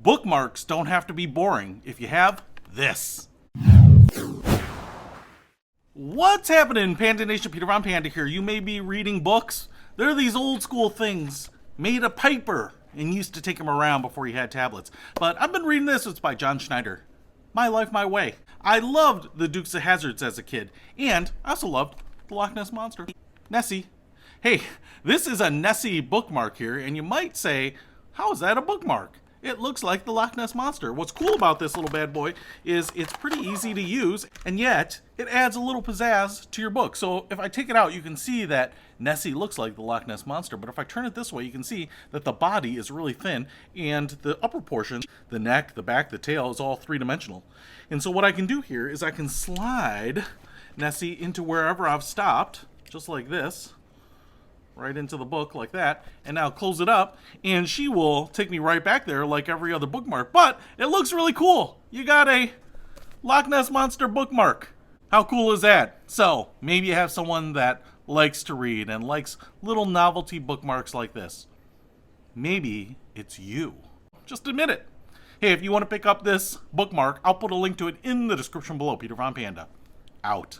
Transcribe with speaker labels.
Speaker 1: Bookmarks don't have to be boring if you have this. What's happening, Panda Nation? Peter Von Panda here. You may be reading books. They're these old school things made of paper and used to take them around before you had tablets. But I've been reading this. It's by John Schneider. My Life, My Way. I loved the Dukes of Hazzards as a kid. And I also loved the Loch Ness Monster. Nessie. Hey, this is a Nessie bookmark here, and you might say, how is that a bookmark? It looks like the Loch Ness Monster. What's cool about this little bad boy is it's pretty easy to use, and yet it adds a little pizzazz to your book. So if I take it out, you can see that Nessie looks like the Loch Ness Monster, but if I turn it this way, you can see that the body is really thin, and the upper portion, the neck, the back, the tail, is all three-dimensional. And so what I can do here is I can slide Nessie into wherever I've stopped, just like this, right into the book like that, and now close it up, and she will take me right back there like every other bookmark. But it looks really cool. You got a Loch Ness Monster bookmark. How cool is that? So maybe you have someone that likes to read and likes little novelty bookmarks like this. Maybe it's you. Just admit it. Hey, if you want to pick up this bookmark, I'll put a link to it in the description below. Peter Von Panda. Out.